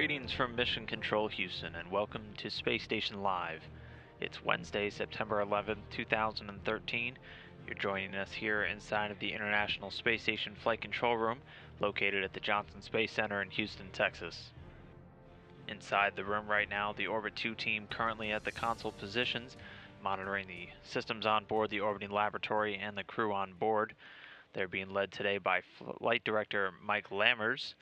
Greetings from Mission Control Houston, and welcome to Space Station Live. It's Wednesday, September 11th, 2013. You're joining us here inside of the International Space Station Flight Control Room, located at the Johnson Space Center in Houston, Texas. Inside the room right now, the Orbit 2 team currently at the console positions, monitoring the systems on board the orbiting laboratory and the crew on board. They're being led today by Flight Director Mike Lammers.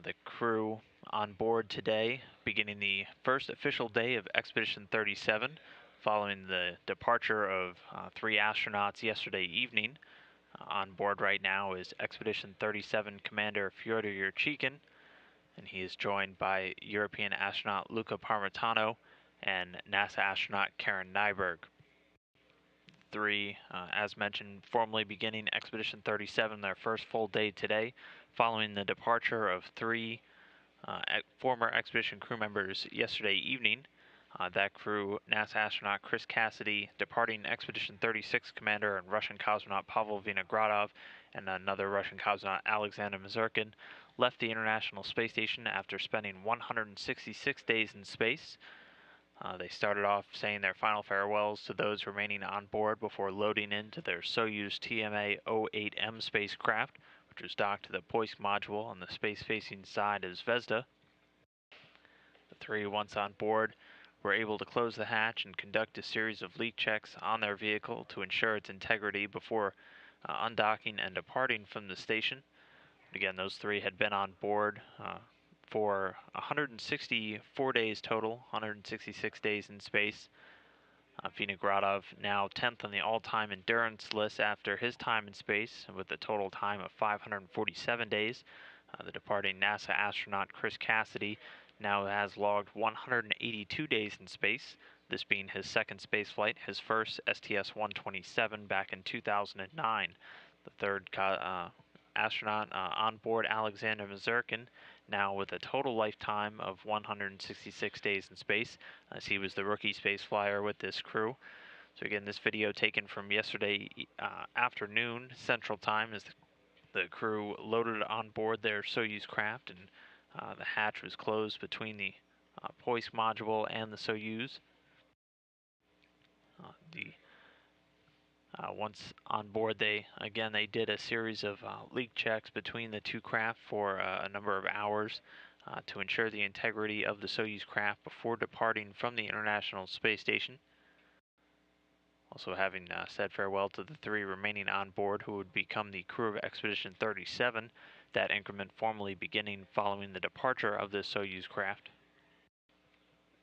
The crew on board today, beginning the first official day of Expedition 37, following the departure of 3 astronauts yesterday evening. On board right now is Expedition 37 Commander Fyodor Yurchikhin, and he is joined by European astronaut Luca Parmitano and NASA astronaut Karen Nyberg. 3, as mentioned, formally beginning Expedition 37, their first full day today, following the departure of 3 former expedition crew members yesterday evening. That crew, NASA astronaut Chris Cassidy, departing Expedition 36 commander and Russian cosmonaut Pavel Vinogradov, and another Russian cosmonaut Alexander Mazurkin, left the International Space Station after spending 166 days in space. They started off saying their final farewells to those remaining on board before loading into their Soyuz TMA-08M spacecraft, which was docked to the Poisk module on the space-facing side of Zvezda. The 3, once on board, were able to close the hatch and conduct a series of leak checks on their vehicle to ensure its integrity before undocking and departing from the station. Again, those 3 had been on board for 164 days total, 166 days in space. Vinogradov now 10th on the all-time endurance list after his time in space, with a total time of 547 days. The departing NASA astronaut Chris Cassidy now has logged 182 days in space, this being his second space flight, his first STS-127 back in 2009. The third astronaut on board, Alexander Mazurkin, now with a total lifetime of 166 days in space, as he was the rookie space flyer with this crew. So again, this video taken from yesterday afternoon Central Time, as the crew loaded on board their Soyuz craft, and the hatch was closed between the Poisk module and the Soyuz. Once on board, they did a series of leak checks between the 2 craft for a number of hours to ensure the integrity of the Soyuz craft before departing from the International Space Station. Also having said farewell to the 3 remaining on board who would become the crew of Expedition 37, that increment formally beginning following the departure of the Soyuz craft.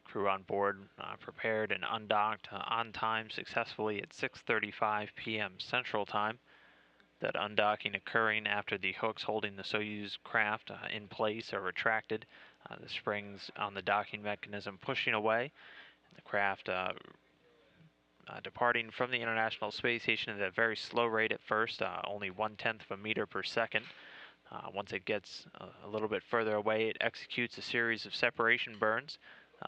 Crew on board prepared and undocked on time successfully at 6:35 p.m. Central Time. That undocking occurring after the hooks holding the Soyuz craft in place are retracted, the springs on the docking mechanism pushing away, and the craft departing from the International Space Station at a very slow rate at first, only 1/10 of a meter per second. Once it gets a little bit further away, it executes a series of separation burns,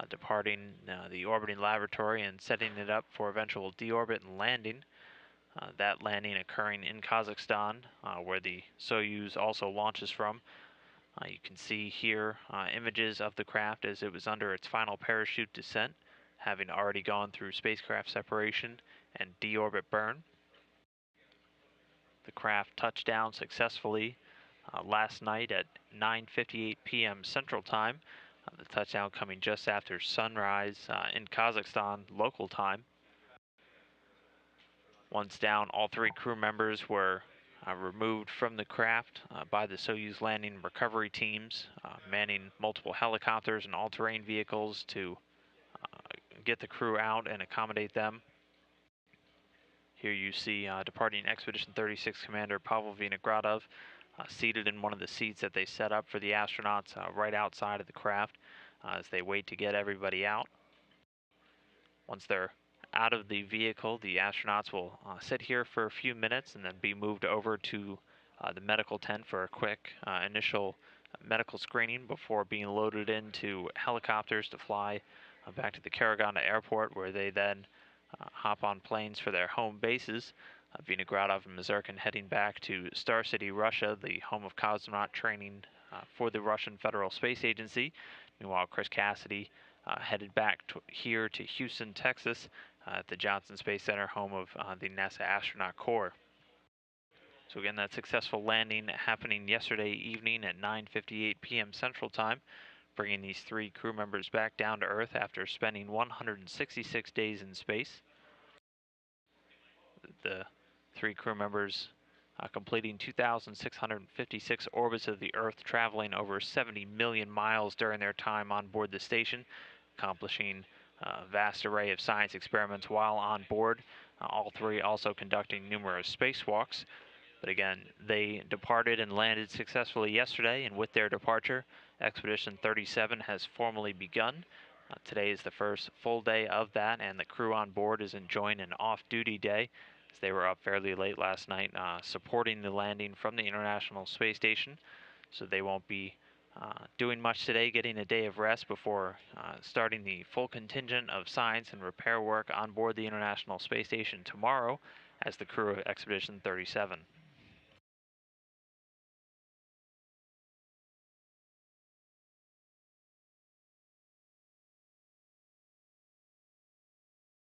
departing the orbiting laboratory and setting it up for eventual deorbit and landing. That landing occurring in Kazakhstan, where the Soyuz also launches from. You can see here images of the craft as it was under its final parachute descent, having already gone through spacecraft separation and deorbit burn. The craft touched down successfully last night at 9:58 p.m. Central Time. The touchdown coming just after sunrise in Kazakhstan local time. Once down, all 3 crew members were removed from the craft by the Soyuz landing recovery teams, manning multiple helicopters and all-terrain vehicles to get the crew out and accommodate them. Here you see departing Expedition 36 commander Pavel Vinogradov, seated in one of the seats that they set up for the astronauts right outside of the craft as they wait to get everybody out. Once they're out of the vehicle, the astronauts will sit here for a few minutes and then be moved over to the medical tent for a quick initial medical screening before being loaded into helicopters to fly back to the Karaganda airport, where they then hop on planes for their home bases. Vinogradov and Mazurkin heading back to Star City, Russia, the home of cosmonaut training for the Russian Federal Space Agency. Meanwhile, Chris Cassidy headed back here to Houston, Texas, at the Johnson Space Center, home of the NASA Astronaut Corps. So again, that successful landing happening yesterday evening at 9:58 p.m. Central Time, bringing these 3 crew members back down to Earth after spending 166 days in space. The 3 crew members completing 2,656 orbits of the Earth, traveling over 70 million miles during their time on board the station, accomplishing a vast array of science experiments while on board. All 3 also conducting numerous spacewalks. But again, they departed and landed successfully yesterday, and with their departure, Expedition 37 has formally begun. Today is the first full day of that, and the crew on board is enjoying an off-duty day, as they were up fairly late last night supporting the landing from the International Space Station. So they won't be doing much today, getting a day of rest before starting the full contingent of science and repair work on board the International Space Station tomorrow as the crew of Expedition 37.